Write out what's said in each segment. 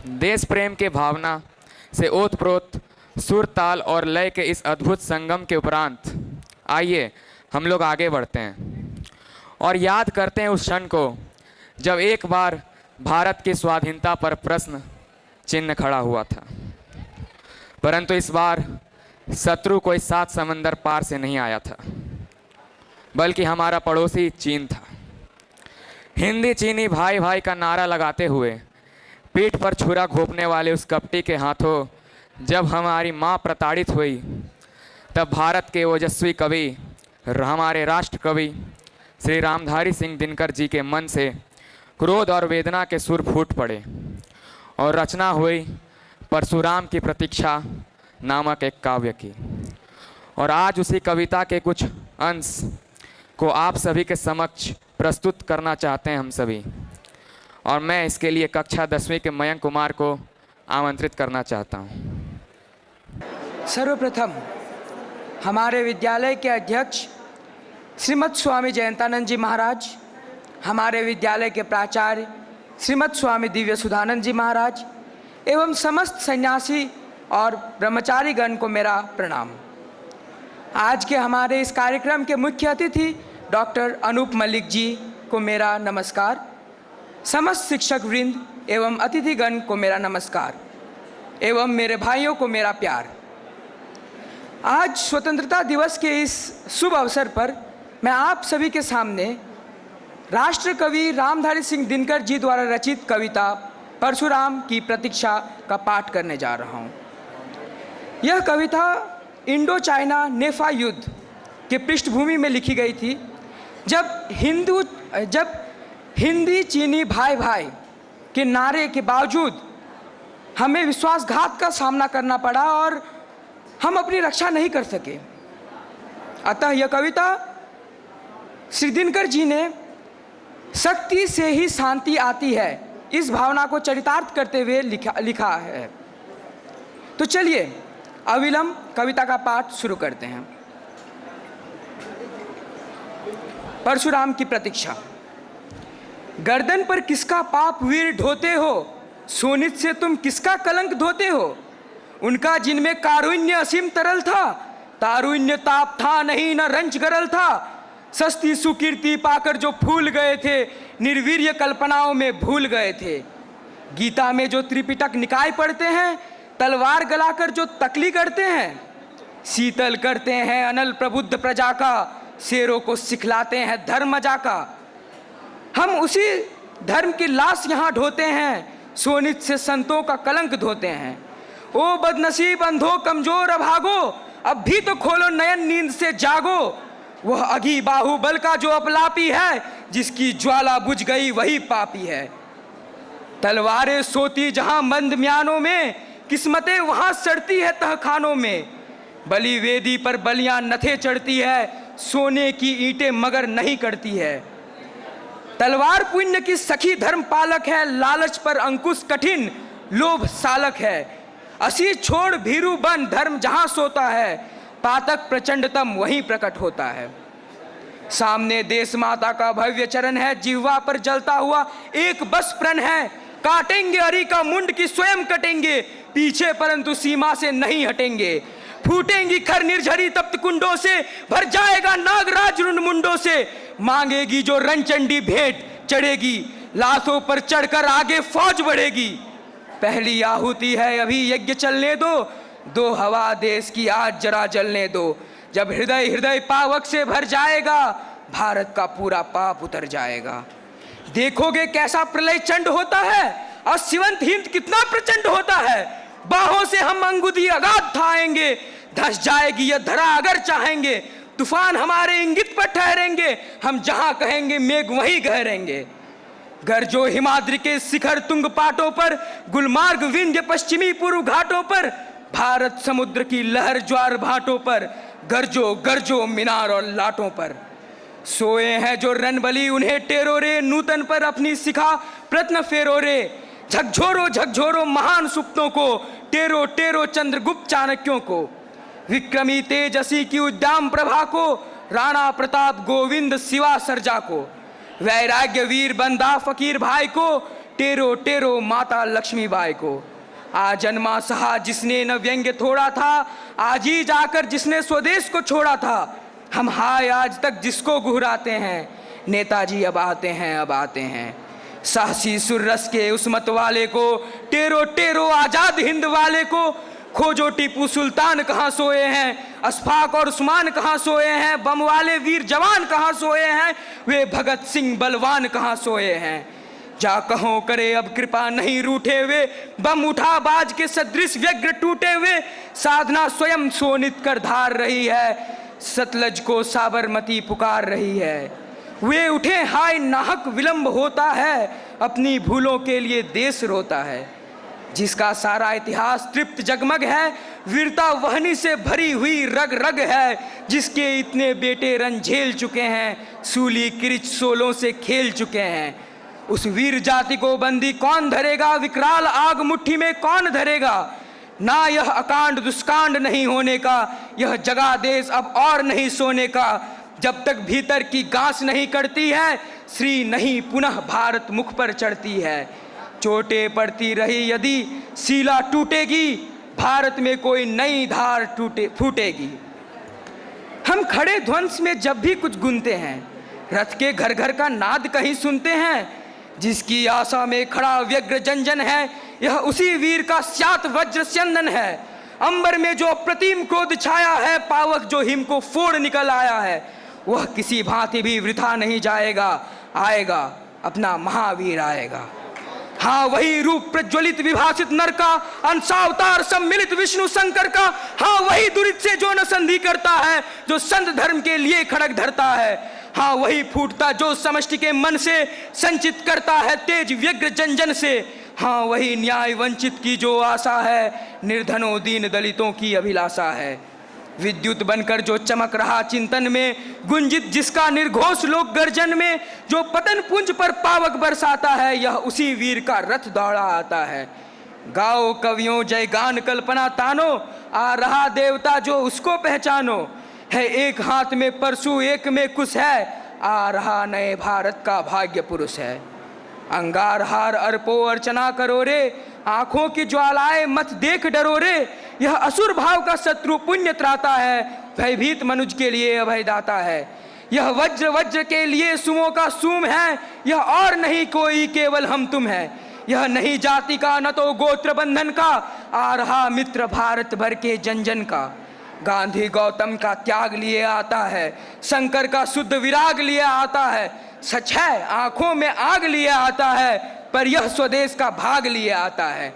देश प्रेम के भावना से ओतप्रोत सुर, ताल और लय के इस अद्भुत संगम के उपरांत आइए हम लोग आगे बढ़ते हैं और याद करते हैं उस क्षण को जब एक बार भारत की स्वाधीनता पर प्रश्न चिन्ह खड़ा हुआ था। परंतु इस बार शत्रु कोई 7 समंदर पार से नहीं आया था, बल्कि हमारा पड़ोसी चीन था। हिंदी चीनी भाई भाई का नारा लगाते हुए पीठ पर छुरा घोंपने वाले उस कपटी के हाथों जब हमारी माँ प्रताड़ित हुई, तब भारत के ओजस्वी कवि, हमारे राष्ट्र कवि श्री रामधारी सिंह दिनकर जी के मन से क्रोध और वेदना के सुर फूट पड़े और रचना हुई परशुराम की प्रतीक्षा नामक एक काव्य की। और आज उसी कविता के कुछ अंश को आप सभी के समक्ष प्रस्तुत करना चाहते हैं हम सभी, और मैं इसके लिए कक्षा 10वीं के मयंक कुमार को आमंत्रित करना चाहता हूं। सर्वप्रथम हमारे विद्यालय के अध्यक्ष श्रीमद स्वामी जयंतानंद जी महाराज, हमारे विद्यालय के प्राचार्य श्रीमद स्वामी दिव्य सुधानंद जी महाराज एवं समस्त सन्यासी और ब्रह्मचारी गण को मेरा प्रणाम। आज के हमारे इस कार्यक्रम के मुख्य अतिथि डॉक्टर अनूप मलिक जी को मेरा नमस्कार। समस्त शिक्षक वृंद एवं अतिथिगण को मेरा नमस्कार एवं मेरे भाइयों को मेरा प्यार। आज स्वतंत्रता दिवस के इस शुभ अवसर पर मैं आप सभी के सामने राष्ट्र कवि रामधारी सिंह दिनकर जी द्वारा रचित कविता परशुराम की प्रतीक्षा का पाठ करने जा रहा हूँ। यह कविता इंडो चाइना नेफा युद्ध के पृष्ठभूमि में लिखी गई थी, जब हिंदी चीनी भाई भाई के नारे के बावजूद हमें विश्वासघात का सामना करना पड़ा और हम अपनी रक्षा नहीं कर सके। अतः यह कविता श्री दिनकर जी ने शक्ति से ही शांति आती है इस भावना को चरितार्थ करते हुए लिखा है। तो चलिए अविलंब कविता का पाठ शुरू करते हैं। परशुराम की प्रतीक्षा। गर्दन पर किसका पाप वीर ढोते हो, सोनित से तुम किसका कलंक धोते हो। उनका जिनमें कारुण्य असीम तरल था, तारुण्य ताप था नहीं न रंच गरल था। सस्ती सुकीर्ति पाकर जो फूल गए थे, निर्वीर्य कल्पनाओं में भूल गए थे। गीता में जो त्रिपिटक निकाय पढ़ते हैं, तलवार गलाकर जो तकली करते हैं। शीतल करते हैं अनल प्रबुद्ध प्रजा का, शेरों को सिखलाते हैं धर्म जाका। हम उसी धर्म की लाश यहाँ ढोते हैं, सोनित से संतों का कलंक धोते हैं। ओ बदनसीब अंधो कमजोर अभागो, अब भी तो खोलो नयन नींद से जागो। वह अघी बाहुबल का जो अपलापी है, जिसकी ज्वाला बुझ गई वही पापी है। तलवारें सोती जहां मंद म्यानों में, किस्मतें वहां सड़ती है तहखानों में। बलि वेदी पर बलियां नथे चढ़ती है, सोने की ईंटें मगर नहीं करती है। तलवार पुण्य की सखी धर्म पालक है, लालच पर अंकुश कठिन लोभ सालक है। असी छोड़ भीरू बन धर्म जहां सोता है, पातक प्रचंडतम वहीं प्रकट होता है। सामने देश माता का भव्य चरण है, जिह्वा पर जलता हुआ एक बस प्रण है। काटेंगे अरी का मुंड की स्वयं कटेंगे, पीछे परंतु सीमा से नहीं हटेंगे। फूटेंगी खर निर्झरी तप्त कुंडों से, भर जाएगा नागराज रुंड मुंडों से। मांगेगी जो रणचंडी भेंट चढ़ेगी, लाशों पर चढ़कर आगे फौज बढ़ेगी। पहली आहुति है अभी यज्ञ चलने दो, दो हवा देश की आज जरा जलने दो। जब हृदय हृदय पावक से भर जाएगा, भारत का पूरा पाप उतर जाएगा। देखोगे कैसा प्रलय चंड होता है, और शिवंत हिंद कितना प्रचंड होता है। बाहों से हम अंगुदी अगाध ठाएंगे, धस जाएगी यह धरा अगर चाहेंगे। तूफान हमारे इंगित पर ठहरेंगे, हम जहां कहेंगे मेघ वहीं गहरेंगे। गरजो हिमाद्रि के शिखर तुंग पाटों पर, गुलमार्ग विंध्य पश्चिमी पूर्व घाटों पर। भारत समुद्र की लहर ज्वार भाटों पर, गरजो गरजो मीनार और लाटों पर। सोए हैं जो रणबली उन्हें टेरो रे, नूतन पर अपनी शिखा प्रत्न फेरो रे। झकझोरो झकझोरो महान सुप्तों को, टेरो टेरो चंद्रगुप्त चाणक्यों को। विक्रमी तेजसी की उद्दाम प्रभा को, राणा प्रताप गोविंद शिवा सर्जा को। वैराग्य वीर बंदा फकीर भाई को, टेरो टेरो माता लक्ष्मीबाई को। आज जन्मा सहा जिसने न व्यंग्य थोड़ा था, आज ही जाकर जिसने स्वदेश को छोड़ा था। हम हाय आज तक जिसको घुराते हैं, नेताजी अब आते हैं अब आते हैं। साहसी सुररस के उस मत वाले को, टेरो टेरो आजाद हिंद वाले को। खोजो टीपू सुल्तान कहाँ सोए हैं, अशफाक और उस्मान कहाँ सोए हैं, बम वाले वीर जवान कहाँ सोए हैं, वे भगत सिंह बलवान कहाँ सोए हैं। जा कहो करे अब कृपा नहीं रूठे वे, बम उठा बाज के सदृश व्यग्र टूटे हुए। साधना स्वयं सोनित कर धार रही है, सतलज को साबरमती पुकार रही है। वे उठे हाय नाहक विलंब होता है, अपनी भूलों के लिए देश रोता है। जिसका सारा इतिहास तृप्त जगमग है, वीरता वहनी से भरी हुई रग रग है। जिसके इतने बेटे रन झेल चुके हैं, सूली किरिच सोलों से खेल चुके हैं। उस वीर जाति को बंदी कौन धरेगा, विकराल आग मुट्ठी में कौन धरेगा। ना यह अकांड दुष्कांड नहीं होने का, यह जगह देश अब और नहीं सोने का। जब तक भीतर की गांस नहीं करती है, श्री नहीं पुनः भारत मुख पर चढ़ती है। चोटें पड़ती रही यदि सीला टूटेगी, भारत में कोई नई धार फूटेगी। हम खड़े ध्वंस में जब भी कुछ गुनते हैं, रथ के घर घर का नाद कहीं सुनते हैं। जिसकी आशा में खड़ा व्यग्र जन है, यह उसी वीर का स्यात वज्र स्यंदन है। अंबर में जो प्रतिम क्रोध छाया है, पावक जो हिम को फोड़ निकल आया है, वह किसी भांति भी वृथा नहीं जाएगा। आएगा अपना महावीर आएगा। हाँ वही रूप प्रज्वलित विभासित नर का, अंशावतार सम्मिलित विष्णु शंकर का। हाँ वही दुरित से जो न संधि करता है, जो संत धर्म के लिए खड़ग धरता है। हाँ वही फूटता जो समष्टि के मन से, संचित करता है तेज व्यग्र जन जन से। हाँ वही न्याय वंचित की जो आशा है, निर्धनों दीन दलितों की अभिलाषा है। विद्युत बनकर जो चमक रहा चिंतन में, गुंजित जिसका निर्घोष लोक गर्जन में। जो पतन पुंज पर पावक बरसाता है, यह उसी वीर का रथ दौड़ा आता है। गाओ कवियों जय गान कल्पना तानो, आ रहा देवता जो उसको पहचानो। है एक हाथ में परशु एक में कुश है, आ रहा नए भारत का भाग्य पुरुष है। अंगार हार अर्पो अर्चना करो रे, आंखों की ज्वालाएं मत देख डरो रे। यह असुर भाव का शत्रु पुण्य त्राता है, भयभीत मनुज के लिए अभयदाता है। यह वज्र वज्र के लिए सुमों का सूम है, यह और नहीं कोई केवल हम तुम है। यह नहीं जाति का न तो गोत्र बंधन का, आ रहा मित्र भारत भर के जन जन का। गांधी गौतम का त्याग लिए आता है, शंकर का शुद्ध विराग लिए आता है। सच है आंखों में आग लिए आता है, पर यह स्वदेश का भाग लिए आता है।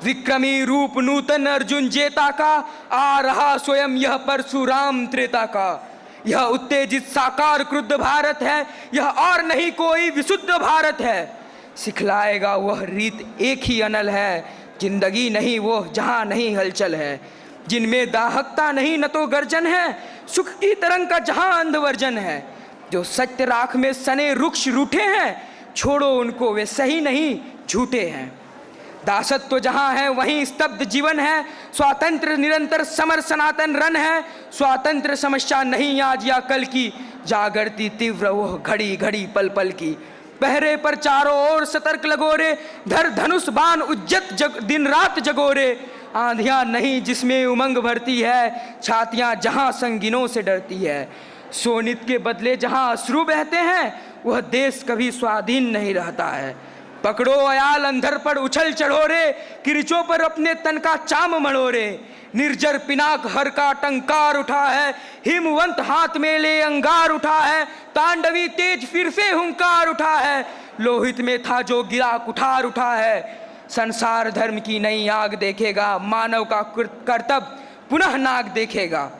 विक्रमी रूप नूतन अर्जुन जेता का, आ रहा स्वयं यह परशुराम त्रेता का। यह उत्तेजित साकार क्रुद्ध भारत है, यह और नहीं कोई विशुद्ध भारत है। सिखलाएगा वह रीत एक ही अनल है, जिंदगी नहीं वो जहां नहीं हलचल है। जिनमें दाहकता नहीं न तो गर्जन है, सुख की तरंग का जहां अंधवर्जन है। जो सत्य राख में सने रुक्ष रूठे हैं, छोड़ो उनको वे सही नहीं झूठे हैं। दासत्व तो जहां है वहीं स्तब्ध जीवन है, स्वातंत्र निरंतर समर सनातन रन है। स्वातंत्र समस्या नहीं आज या कल की, जागरती तीव्र वह घड़ी घड़ी पल पल की। पहरे पर चारों ओर सतर्क लगोरे, धर धनुष बाण उज्जत दिन रात जगोरे। आंधियां नहीं जिसमें उमंग भरती है, छातियां जहां संगीनों से डरती है। सोनित के बदले जहां अश्रु बहते हैं, वह देश कभी स्वाधीन नहीं रहता है। पकड़ो अयाल अंधर पर उछल चढ़ोरे, किरिचों पर अपने तन का चाम मड़ोरे। निर्जर पिनाक हर का टंकार उठा है, हिमवंत हाथ में ले अंगार उठा है। तांडवी तेज फिर से हुंकार उठा है, लोहित में था जो गिरा कुठार उठा है। संसार धर्म की नई आग देखेगा, मानव का कर्तव्य पुनः नाग देखेगा।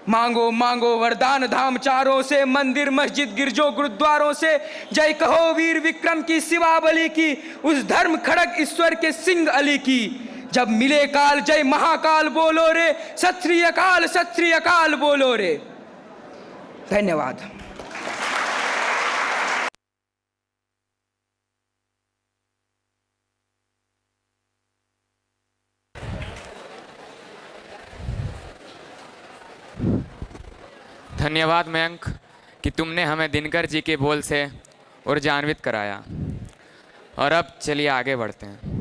मांगो मांगो वरदान धाम चारों से, मंदिर मस्जिद गिरजो गुरुद्वारों से। जय कहो वीर विक्रम की शिवाबली की, उस धर्म खड़ग ईश्वर के सिंह अली की। जब मिले काल जय महाकाल बोलो रे, सत श्री अकाल बोलो रे। धन्यवाद। धन्यवाद मयंक कि तुमने हमें दिनकर जी के बोल से ऊर्जान्वित कराया। और अब चलिए आगे बढ़ते हैं।